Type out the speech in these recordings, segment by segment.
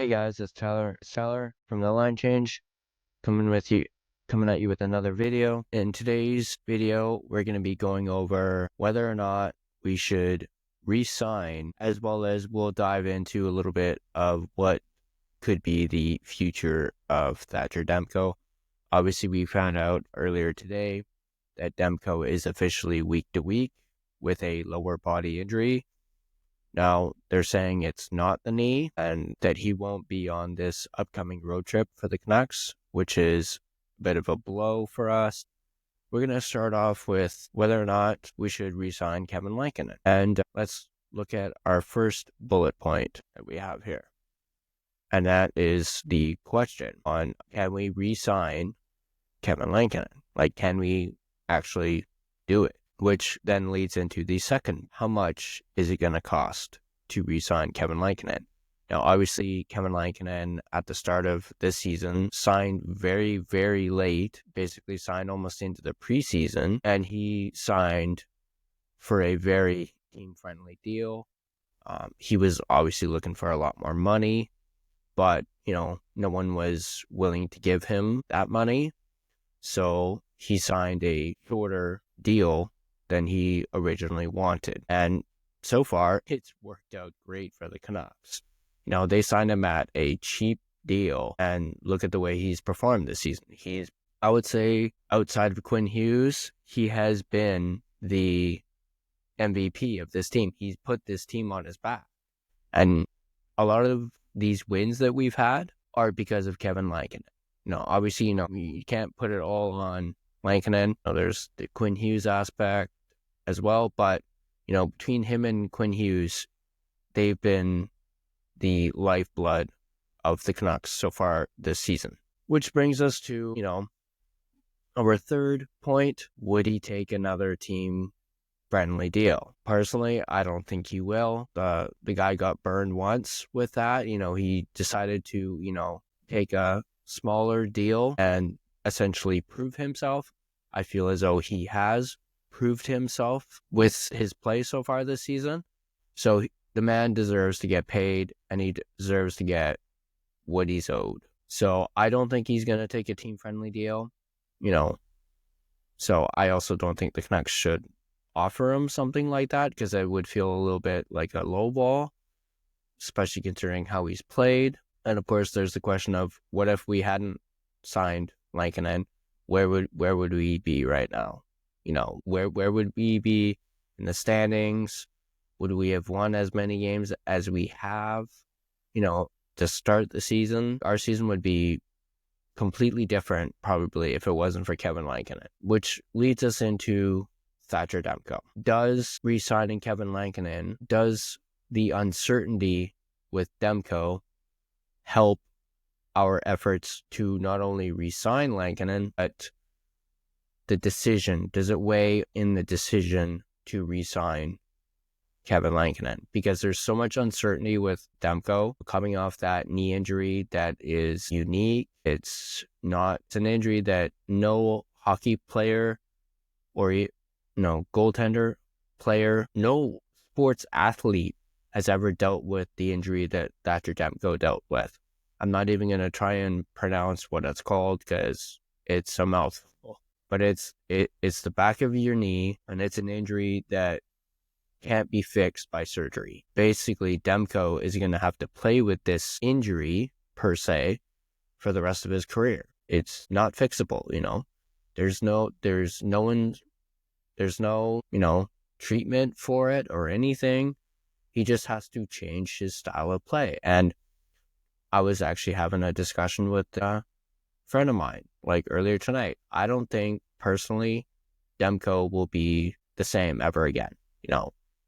Hey guys, it's Tyler. It's Tyler from the Line Change, coming at you with another video. In today's video, we're going to be going over whether or not we should re-sign, as well as we'll dive into a little bit of what could be the future of Thatcher Demko. Obviously, we found out earlier today that Demko is officially week to week with a lower body injury. Now, they're saying it's not the knee and that he won't be on this upcoming road trip for the Canucks, which is a bit of a blow for us. We're going to start off with whether or not we should re-sign Kevin Lankinen. And let's look at our first bullet point that we have here. And that is the question on, can we re-sign Kevin Lankinen? Like, can we actually do it? Which then leads into the second, how much is it going to cost to re-sign Kevin Lankinen? Now, obviously, Kevin Lankinen at the start of this season signed very, very late, basically signed almost into the preseason, and he signed for a very team-friendly deal. He was obviously looking for a lot more money, but, no one was willing to give him that money. So he signed a shorter deal than he originally wanted. And so far, it's worked out great for the Canucks. They signed him at a cheap deal, and look at the way he's performed this season. I would say, outside of Quinn Hughes, he has been the MVP of this team. He's put this team on his back. And a lot of these wins that we've had are because of Kevin Lankinen. Obviously, you can't put it all on Lankinen. There's the Quinn Hughes aspect as well, but between him and Quinn Hughes, they've been the lifeblood of the Canucks so far this season. Which brings us to our third point: would he take another team-friendly deal? Personally, I don't think he will. The guy got burned once with that. He decided to take a smaller deal and essentially prove himself. I feel as though he has proved himself with his play so far this season. So the man deserves to get paid, and he deserves to get what he's owed. So I don't think he's going to take a team-friendly deal, So I also don't think the Canucks should offer him something like that, because it would feel a little bit like a low ball, especially considering how he's played. And of course, there's the question of, what if we hadn't signed Lankinen? Where would we be right now? Where would we be in the standings? Would we have won as many games as we have? To start the season, our season would be completely different probably if it wasn't for Kevin Lankinen, which leads us into Thatcher Demko. Does re-signing Kevin Lankinen, does the uncertainty with Demko help our efforts to not only re-sign Lankinen, but the decision? Does it weigh in the decision to re-sign Kevin Lankinen? Because there's so much uncertainty with Demko coming off that knee injury that is unique. It's an injury that no hockey player or goaltender player, no sports athlete has ever dealt with the injury that Thatcher Demko dealt with. I'm not even going to try and pronounce what it's called because it's a mouthful. But it's the back of your knee, and it's an injury that can't be fixed by surgery. Basically, Demko is going to have to play with this injury, per se, for the rest of his career. It's not fixable, There's no treatment for it or anything. He just has to change his style of play. And I was actually having a discussion with a friend of mine, like earlier tonight. I don't think, personally, Demko will be the same ever again.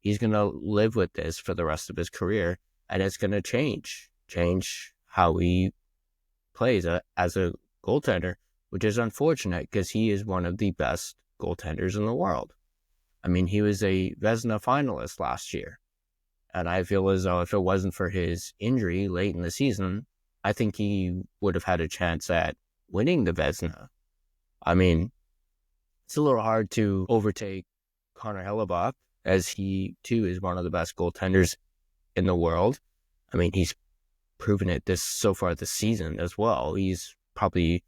He's going to live with this for the rest of his career, and it's going to change how he plays as a goaltender, which is unfortunate because he is one of the best goaltenders in the world. I mean, he was a Vezina finalist last year, and I feel as though if it wasn't for his injury late in the season, I think he would have had a chance at winning the Vezina. I mean, it's a little hard to overtake Connor Hellebuyck, as he too is one of the best goaltenders in the world. I mean, he's proven it so far this season as well. He's probably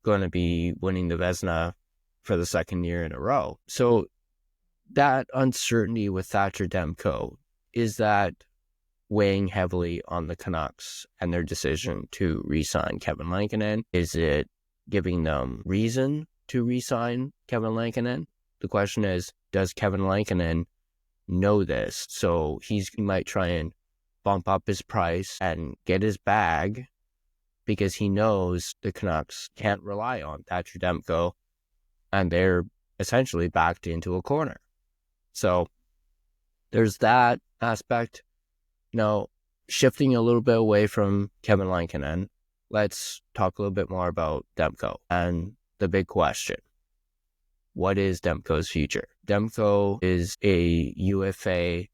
going to be winning the Vezina for the second year in a row. So that uncertainty with Thatcher Demko, is that weighing heavily on the Canucks and their decision to re-sign Kevin Lankinen? Is it giving them reason to re-sign Kevin Lankinen? The question is, does Kevin Lankinen know this? So he might try and bump up his price and get his bag because he knows the Canucks can't rely on Thatcher Demko, and they're essentially backed into a corner. So there's that aspect. Now, shifting a little bit away from Kevin Lankinen, let's talk a little bit more about Demko and the big question. What is Demko's future? Demko is a UFA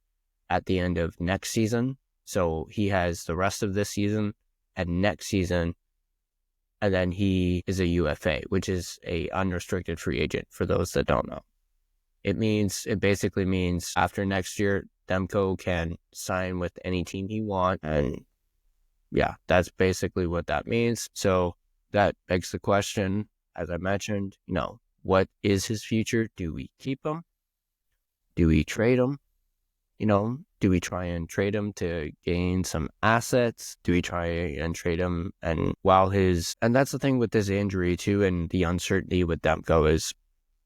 at the end of next season. So he has the rest of this season and next season, and then he is a UFA, which is a unrestricted free agent for those that don't know. It basically means after next year, Demko can sign with any team he wants. And yeah, that's basically what that means. So that begs the question, as I mentioned, what is his future? Do we keep him? Do we trade him? Do we try and trade him to gain some assets? Do we try and trade him? And that's the thing with this injury too, and the uncertainty with Demko is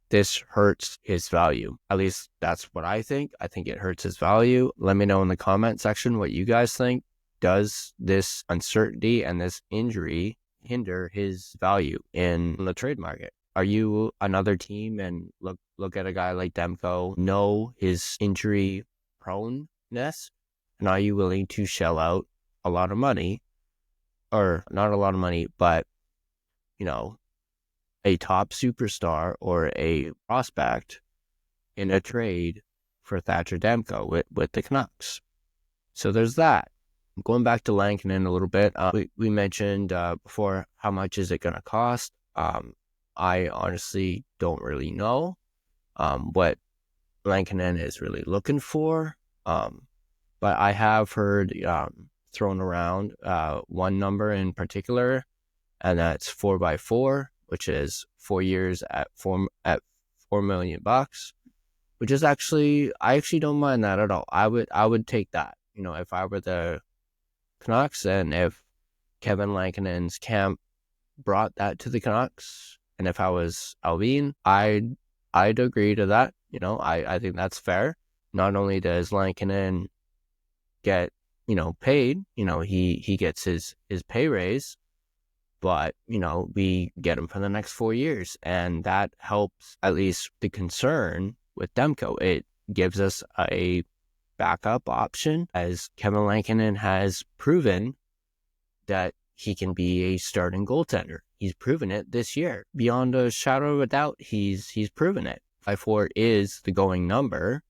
this hurts his value. At least that's what I think. I think it hurts his value. Let me know in the comment section what you guys think. Does this uncertainty and this injury hinder his value in the trade market? Are you another team and look at a guy like Demko, know his injury proneness, and are you willing to shell out a lot of money, or not a lot of money, but a top superstar or a prospect in a trade for Thatcher Demko with the Canucks? So there's that. Going back to Lankinen a little bit, we mentioned before, how much is it going to cost? I honestly don't really know what Lankinen is really looking for, but I have heard thrown around one number in particular, and that's 4x4, which is 4 years at $4 million, which is I actually don't mind that at all. I would take that. If I were the Canucks, and if Kevin Lankinen's camp brought that to the Canucks, and if I was Alvin, I'd agree to that. I think that's fair. Not only does Lankinen get paid, he gets his pay raise, but we get him for the next 4 years, and that helps at least the concern with Demko. It gives us a backup option, as Kevin Lankinen has proven that he can be a starting goaltender. He's proven it this year. Beyond a shadow of a doubt, he's proven it. 5-4 is the going number.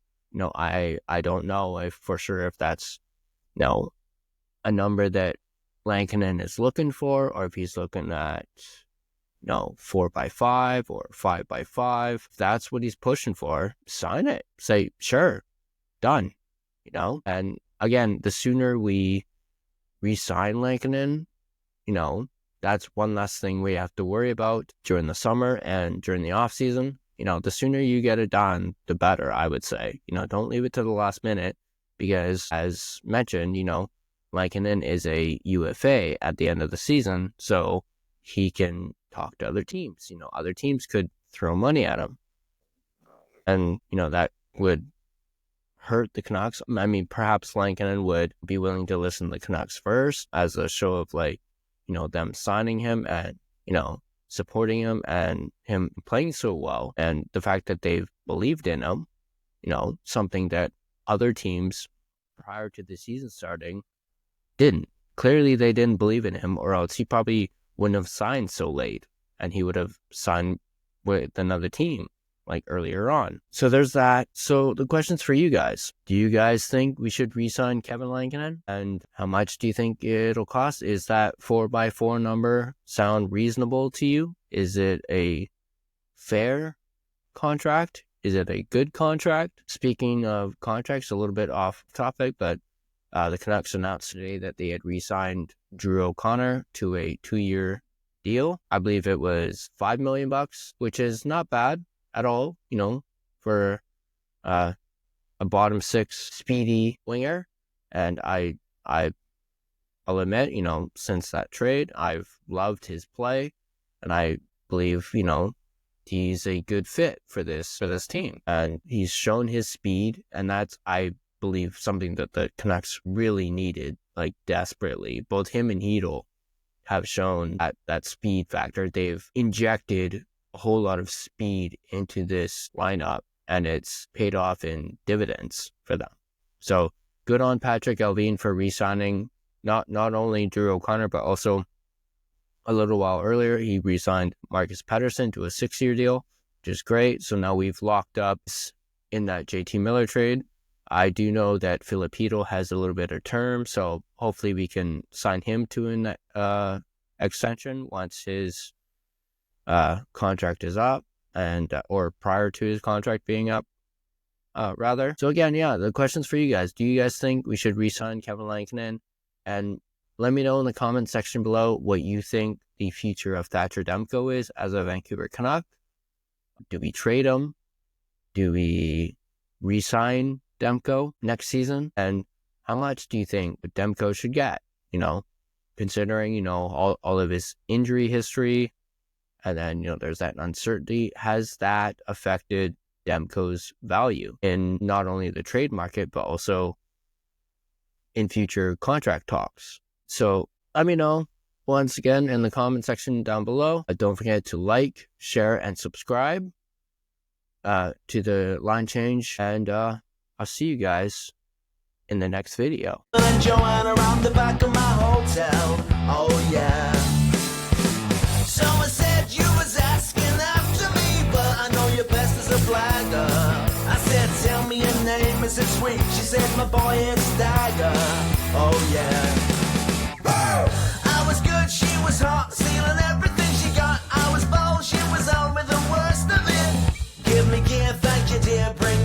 I don't know if for sure if that's a number that Lankinen is looking for, or if he's looking at 4x5 or 5x5. If that's what he's pushing for, sign it. Say, sure, done. And again, the sooner we re-sign Lankinen, that's one less thing we have to worry about during the summer and during the off season. The sooner you get it done, the better, I would say. Don't leave it to the last minute, because as mentioned, Lankinen is a UFA at the end of the season, so he can talk to other teams. Other teams could throw money at him, and that would hurt the Canucks. I mean, perhaps Lankinen would be willing to listen to the Canucks first, as a show of them signing him and supporting him and him playing so well, and the fact that they've believed in him, something that other teams prior to the season starting didn't. Clearly they didn't believe in him, or else he probably wouldn't have signed so late, and he would have signed with another team earlier on. So there's that. So the question's for you guys. Do you guys think we should re-sign Kevin Lankinen? And how much do you think it'll cost? Is that 4x4 number sound reasonable to you? Is it a fair contract? Is it a good contract? Speaking of contracts, a little bit off topic, but The Canucks announced today that they had re-signed Drew O'Connor to a 2-year deal. I believe it was $5 million, which is not bad at all, for a bottom six speedy winger. And I'll admit, since that trade, I've loved his play, and I believe, he's a good fit for this team. And he's shown his speed, and that's, I believe, something that the Canucks really needed, like desperately. Both him and Hedl have shown that speed factor. They've injected a whole lot of speed into this lineup, and it's paid off in dividends for them. So good on Patrick Allvin for re-signing not only Drew O'Connor, but also a little while earlier, he re-signed Marcus Pettersson to a 6-year deal, which is great. So now we've locked up in that JT Miller trade. I do know that Filip Chytil has a little bit of term, so hopefully we can sign him to an extension once his contract is up, and or prior to his contract being up, rather. So again, the questions for you guys. Do you guys think we should re-sign Kevin Lankinen? And let me know in the comment section below what you think the future of Thatcher Demko is as a Vancouver Canuck. Do we trade him? Do we re-sign Demko next season? And how much do you think Demko should get? Considering, all of his injury history, and then, there's that uncertainty. Has that affected Demko's value in not only the trade market, but also in future contract talks? So let me know once again in the comment section down below. Don't forget to like, share, and subscribe to the line change. And I'll see you guys in the next video. Joanne around the back of my hotel. Oh yeah. Someone said you was asking after me, but I know you're best as a flagger. I said, tell me your name, is it sweet? She said, my boy, it's Dagger. Oh yeah. I was good, she was hot, stealing everything she got. I was bold, she was on with the worst of it. Give me gear, thank you dear, bring